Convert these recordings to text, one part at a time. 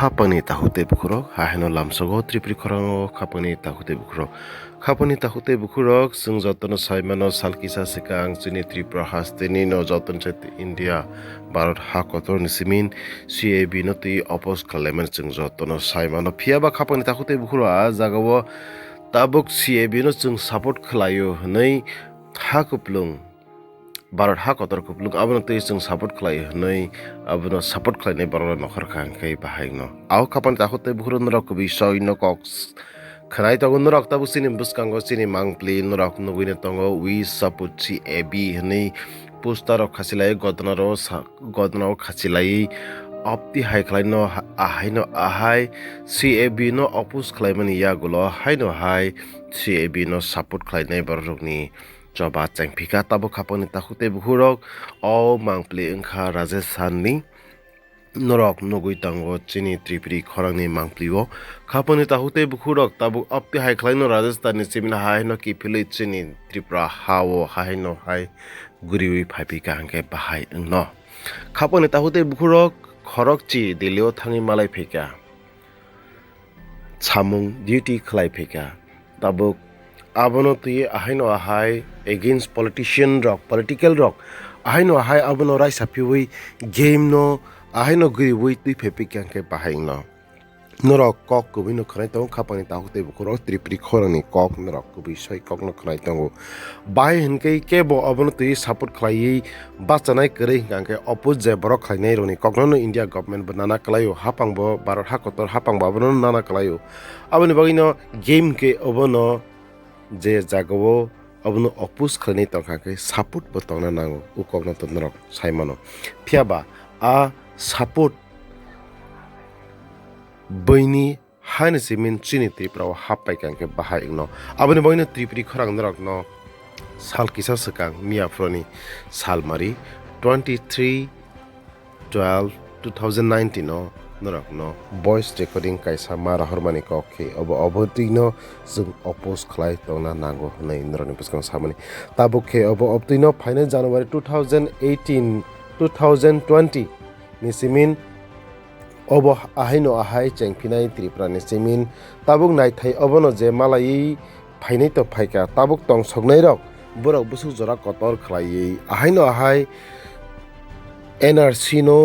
খাপানি তাহুতে বুকুরক হাহেনো লামসগো ত্রিপুরি খরাঙো খাপানি তাহুতে বুকুরক খাপানি তাহুতে বুকুরক जों যতন সাইমানো সালকিসা সিকাং চিনি ত্রিপুরা হাস্তেনি ন যতন চেত ইন্ডিয়া ভারত হাকতর নিসিমিন সিএবি নতি অপোজ খালাইমান जों যতন সাইমানো ফিয়াবা খাপানি তাহুতে বুকুরা জাগাও তাবুক সিএবি नो जों सापर्ट खालायो हनै हाकुप्लुं भारत हाकतर कुप्लुं आबनो तै जों सापर्ट खालायो हनै आबनो सापर्ट खालायनाय बारला नखर खांखै बाहायनो आव खापान ताखुते बुखुर नरक बिसय न कक्स खनाय तगो नरक ताबु सिनि बुसकांगो सिनि मांगप्लि नरक नुगुइने तंगो वी सपोर्ट सी एबी हनै पोस्टर खासिलाय गदनाव खासिलाय अपति हाय खालायनो आहायनो आहाय सीएबी नो अपोज खालायमानि यागुलो हायनो हाय सीएबी नो सापर्ट खालायनाय बाररकनि जबा चेंफिका ताबो खापानि ताखुते बुखुरक औ मांगप्लि ओंखा राजस्थाननि नरक नगुइ तांगो चिनि त्रिपुरी खरांनि मांगप्लिओ खापानि ताहुते बुखुरक ताबु अपति हाय खालायनो राजस्थाननि सिमिना हायनो किफिलै चिनि त्रिपुरा हावो हायनो हाय गुरिवि फाइपिका हांके बाहाय न खापानि ताहुते बुखुरक खरक ची दिल्लीओ थाङि मालाय फैका सामुं डिउटी खालाय फैका ताबुक आबनो तुये आहायनो आहाय एगेंस्ट पॉलिटिकल रक आहायनो आहाय आबनो रायसा पिवै गेम नो आहायनो गुरिवै तुय फैपिका हांके बाहाय न नरक कक कुबिनो खनाय तंगो खापानि ताहुते बुखुरक त्रिपुरी खरांनि कक नरक कुबि सय कक न खनाय तंगो बाय हनकै केबो अबनो तुय सपोर्ट खालायै बाचानाय करै हांके अपोज जे बरक खालायनाय रनि ककनो इंडिया गवर्नमेंट बनाना कलायो हापांबो भारत हाकतर हापांबो अबनो नाना कलायो अबनि बगिनो गेम के अबनो जे जागो अबनो अपोज खालायनाय तंखाके सपोर्ट बतंना नांगो उककनो त नरक साइमानो फियाबा आ सपोर्ट बैनि हायनो सिमिन चिनि त्रिपुरा हापाय कांके बाहाय न अबनि बगिनो त्रिपुरी खरां नरक न साल किसा सकां मियाफ्रनि सालमारि 23/12/2019 no नरक न वॉइस रेकर्डिंग कायसा मारा हरमानि कखे अब अबतिनो जों अपोज खालाय तंना नांगो हनै नरनि पुस्कां सामनि ताबुखे अब अबतिनो फाइनल जानुवारि 2018-2020 निसिमिन अब आहायनो आहाय चेंफिनाय त्रिपुरानि सिमिन ताबुक नायथाय अबनो जे मालायै फाइनाय तो फायका ताबुक तं सगनाय रक बोरक बुसु जरा कतर खलायै आहायनो आहाय एनआरसी नो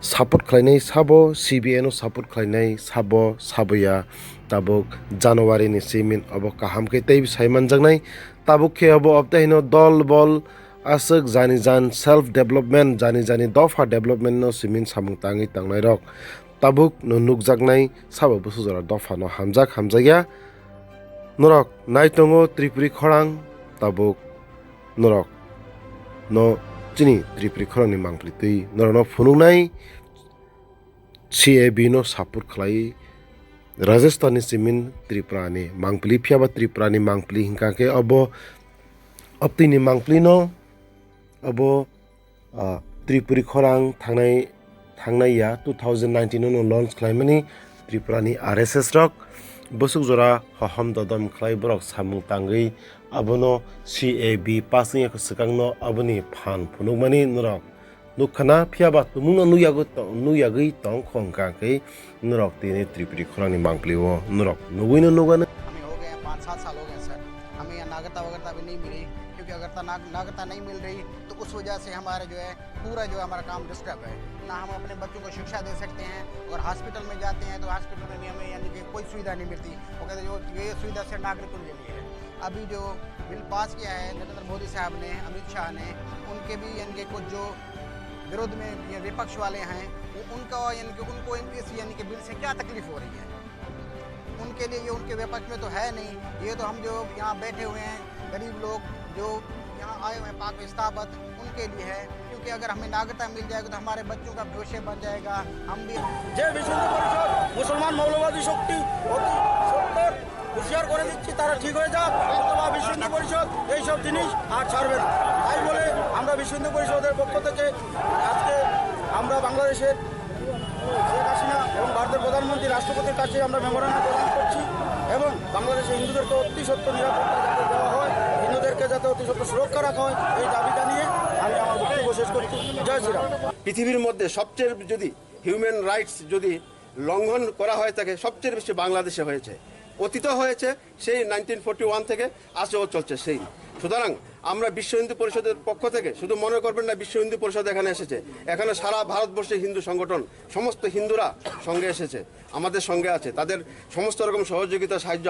सापर्ट खालायनाय साबो सीबीए नो सापर्ट खालायनाय साबो साबया ताबुक जानुवारि नि सिमिन अब काहामके तै सायमान जंगनाय ताबुक खे अब अबतायनो दल बल आसक जानि जान सेल्फ डेभलपमेंट जानि दफा डेभलपमेंट नो सिमिन सामुं ताङै तांनाय रक ताबुक नो नुकजागनाय साबो बुसु जरा दफा नो हामजाया नरक नायतंगो त्रिपुरी खरां ताबुक नरक न चिनि त्रिपुरी खरांनि मांगप्लि तै नरनो फुनुंनाय सीएबी नो सापर्ट खालाय राजस्थाननि सिमिन त्रिपुरानि मांगप्लि फियाबा त्रिपुरानि मांगप्लि हिंकाके अब अपतिनि मांगप्लि न अब त्रिपुरी खरां थांनाया 2019 नो लॉन्च खालायमानि त्रिपुरानि आरएसएस रक बसुक जरा हहम ददम खालाय बरक सामुं तांगै अबनो सीएबी पासिंग सकांनो अबनि फान फुनुगमानि नरक नुखना फियाबा तुमुंनो नुयागै तंग खोंकाकै नरक तिनि त्रिपुरी खरांनि मांगप्लिओ नरक नुगैनो नुगानो हमें हो गए 5-7 साल हो गए सर हमें यहाँ नागरिकता वगैरह भी नहीं मिली क्योंकि अगर नागरिकता नहीं मिल रही तो उस वजह से हमारे जो है पूरा जो है हमारा काम डिस्टर्ब है ना हम अपने बच्चों को शिक्षा दे सकते हैं अगर हॉस्पिटल में जाते हैं तो हॉस्पिटल में भी हमें यानी कि कोई सुविधा नहीं मिलती वो कहते जो ये सुविधा से नागरिकों के लिए है अभी जो बिल पास किया है नरेंद्र मोदी साहब ने अमित शाह ने उनके भी यानी कि कुछ जो विरोध में विपक्ष वाले हैं उनको यानी कि बिल से क्या तकलीफ हो रही है उनके लिए ये उनके विपक्ष में तो है नहीं ये तो हम जो यहाँ बैठे हुए हैं गरीब लोग जो यहाँ आए हुए हैं पाक विस्थापित उनके लिए है क्योंकि अगर हमें नागरिकता मिल जाएगी तो हमारे बच्चों का भविष्य बन जाएगा हम भी जय विश्व हिंदू परिषद मुसलमान मौलवादी शक्ति অতি সত্তর হুঁশিয়ার করে দিচ্ছি তারা ঠিক হয়ে যাক অথবা বিশ্ব হিন্দু পরিষদ এইসব জিনিস আর ছাড়বে না তাই বলে আমরা বিশ্ব হিন্দু পরিষদের পক্ষ থেকে আজকে আমরা বাংলাদেশের শেখ হাসিনা এবং ভারতের প্রধানমন্ত্রী রাষ্ট্রপতির কাছে আমরা মেমোরেন্ডাম প্রদান করছি এবং বাংলাদেশের হিন্দুদেরকে অতি সত্ত্বর নিরাপত্তা যাতে দেওয়া হয় হিন্দুদেরকে যাতে অতি সত্ত্বর সুরক্ষা রাখা হয় এই দাবি জানিয়ে আমি আমার বক্তব্য শেষ করছি জয় শ্রীরাম। পৃথিবীর মধ্যে সবচেয়ে যদি হিউম্যান রাইটস যদি লঙ্ঘন করা হয়ে থাকে সবচেয়ে বেশি বাংলাদেশে হয়েছে, অতীত হয়েছে, সেই 1941 থেকে আজও চলছে সেই। সুতরাং আমরা বিশ্ব হিন্দু পরিষদের পক্ষ থেকে, শুধু মনে করবেন না বিশ্ব হিন্দু পরিষদ এখানে এসেছে, এখানে সারা ভারতবর্ষে হিন্দু সংগঠন সমস্ত হিন্দুরা সঙ্গে এসেছে, আমাদের সঙ্গে আছে, তাদের সমস্ত রকম সহযোগিতা সাহায্য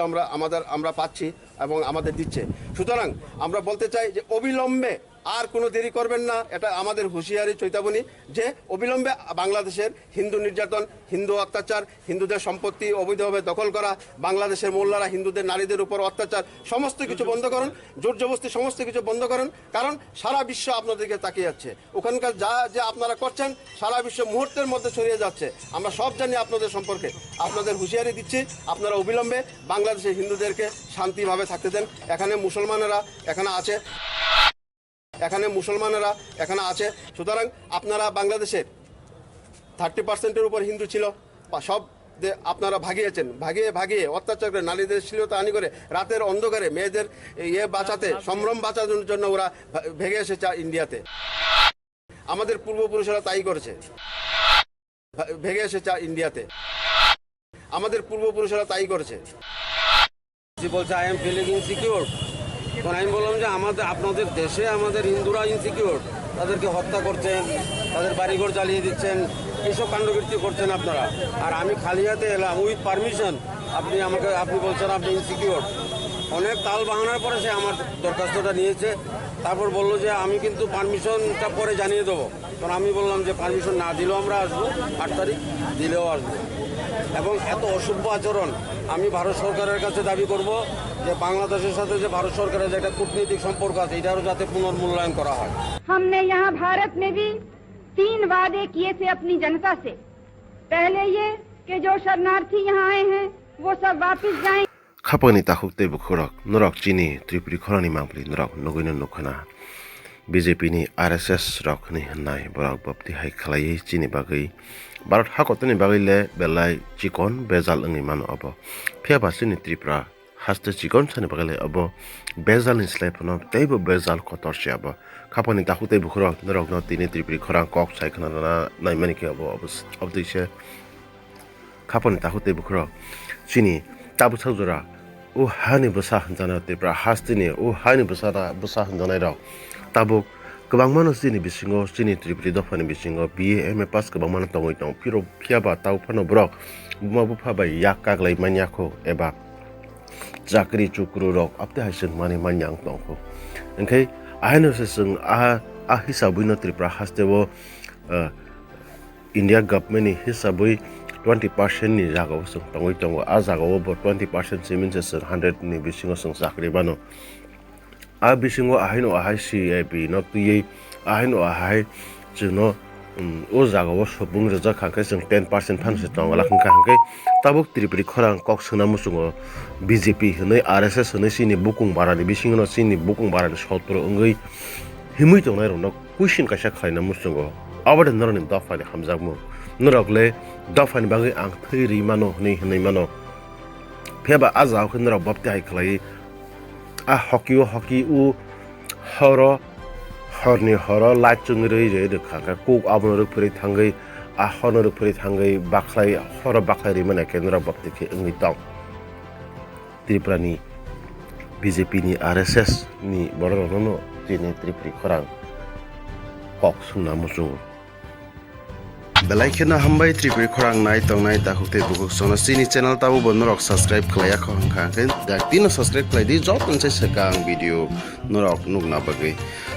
আমরা পাচ্ছি এবং আমাদের দিচ্ছে। সুতরাং আমরা বলতে চাই যে অবিলম্বে আর কোনো দেরি করবেন না, এটা আমাদের হুঁশিয়ারি চৈতাবনী, যে অবিলম্বে বাংলাদেশের হিন্দু নির্যাতন, হিন্দু অত্যাচার, হিন্দুদের সম্পত্তি অবৈধভাবে দখল করা, বাংলাদেশের মোল্লারা হিন্দুদের নারীদের উপর অত্যাচার, সমস্ত কিছু বন্ধ করুন, জোর জবরদস্তি সমস্ত কিছু বন্ধ করুন। কারণ সারা বিশ্ব আপনাদেরকে তাকিয়ে যাচ্ছে, ওখানকার যা আপনারা করছেন সারা বিশ্ব মুহূর্তের মধ্যে ছড়িয়ে যাচ্ছে। আমরা সব জানি আপনাদের সম্পর্কে, আপনাদের হুঁশিয়ারি দিচ্ছি, আপনারা অবিলম্বে বাংলাদেশের হিন্দুদেরকে শান্তিভাবে থাকতে দেন। এখানে মুসলমানেরা এখানে আছে, সুতরাং আপনারা বাংলাদেশের 30% উপর হিন্দু ছিল, সব আপনারা ভাগিয়েছেন, ভাগিয়ে অত্যাচার করে, নারীদের শ্লীলতাহানি করে, রাতের অন্ধকারে মেয়েদের সম্ভ্রম বাঁচানোর জন্য ওরা ভেগে এসেছে ইন্ডিয়াতে। আমাদের পূর্বপুরুষেরা তাই করেছে, বলছে আই এম ফিলিং ইনসিকিউর। তখন আমি বললাম যে আপনাদের দেশে আমাদের হিন্দুরা ইনসিকিউর, তাদেরকে হত্যা করছেন, তাদের বাড়িঘর জ্বালিয়ে দিচ্ছেন, এইসব কাণ্ডকীর্তি করছেন আপনারা, আর আমি খালি হাতে এলাম উইথ পারমিশন, আপনি বলছেন আপনি ইনসিকিউর। অনেক তাল বাহানার পরে সে আমার দরখাস্তটা নিয়েছে, তারপর বললো যে আমি কিন্তু পারমিশনটা পরে জানিয়ে দেবো। তখন আমি বললাম যে পারমিশন না দিলেও আমরা আসবো, 8 তারিখ দিলেও আসবো। এবং এত অসভ্য আচরণ আমি ভারত সরকারের কাছে দাবি করব যে বাংলাদেশের সাথে যে ভারত সরকারের যে একটা কূটনৈতিক সম্পর্ক আছে এটারও যাতে পুনর্মূল্যায়ন করা হয়। हमने यहाँ भारत में भी 3 वादे किए थे अपनी जनता से। पहले ये कि जो शरणार्थी यहाँ आए हैं वो सब वापस जाएं। खापनि ताखुकते बुखुरक नरक चिनी त्रिपुरी खरानि मांगली नरक नगैनो नखना BJP ni RSS rok ni hanai borok bapti hai khalai chini bagai Bharat hakotani bagai le belai chikon bezal ngi mano abo phia basini Tripura haste chikon chani bagai le abo bezal ni slap no teibo bezal kotor se abo khapani takhute bukhurok norok no tini Tripuri khorang kok sai khana na nai mani ke abo obdi se khapani takhute bukhurok chini tabu chajura o hani basa hanjana Tripura hastini o hani basa hanjanai rok tabuk गोबां मानस दिनै बिसिङाव जोंनि Tripuri दफानि बिसिङाव BA MA पास गोबां मानस दङ फिरो फियाबा ताव फानो book बुमाबु फाबाय याक काग्लाय मान्याखौ एबा चाकरि चुक्रु रक आपते हायसों माने मान्यां दंखौ ओंखाय आहायनोसो जों आ हिसाबैनो त्रिपुरा हास्तेबो इन्डिया गभर्नमेन्टनि हिसाबै 20% नि जागाव जों दङ आ जागाव 20% सिमिनसे जों 100 नि बिसिङाव जों चाकरि बानो आ बिसिङाव आहायनो आहाय CAB न तुयै आहायनो आहाय जोंनो ओ जागाव सबुं रजा खांखै जों 10% फानसे दङ लाखन खांखै ताबुक त्रिपुरि खरां कक सोना मुसुङो BJP होनै RSS होनै सिनि बुकुं बारानि बिसिङनो सिनि बुकुं बारानि सत्र ओंगै हिमै दंनाय रनो कुइसन कासा खायना मुसुङो आबाद नरनि दफानि हामजागमु नरकले दफानि बागै आं थैरि मानो होनै मानो फेबा आजाव खनरा बप्ति हाय खलाय आ हकी u हरनि लाचुं रै खाका कुक आबनो रुफुरै थांगै आ हरनो रुफुरै थांगै बाख्लाय हर बाख्लाय रि माने केन्द्र बप्तिखे ओंगै दं त्रिपुरानि BJP नि RSS नि बरनो दिनै त्रिपुरि खरां कक सुना मुसु बेलायखेना हामबाय त्रिपुरि खरां नाय तंनाय दाखुते बुकुक सोना सिनि चैनल ताबो बनरक सब्सक्राइब खलाया खंखाखै दातिनो सब्सक्राइब खलायदि जतनसे सकां भिडियो नरक नुगना बागै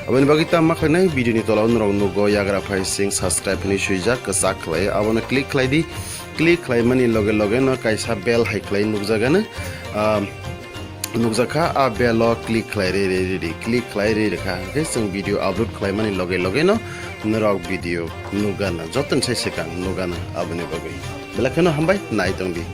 अबनि बागै ता माखनाय भिडियो नि तलाव नरक नुगो याग्रा फाइ सिं सब्सक्राइब नि सुइजा कसा खलाय अबनो क्लिक खलायदि क्लिक खलाय मानि लगे लगे न कायसा बेल हाइ खलाय नुगजागानो नुगजाखा आ बेल क्लिक खलाय रे क्लिक खलाय रे रेखा जों भिडियो अपलोड खलाय मानि लगे लगे न नरक भिडियो नुगाना जतन से सकां नुगाना अबनि बागै बेलाखेना हामबाय नाय तंदि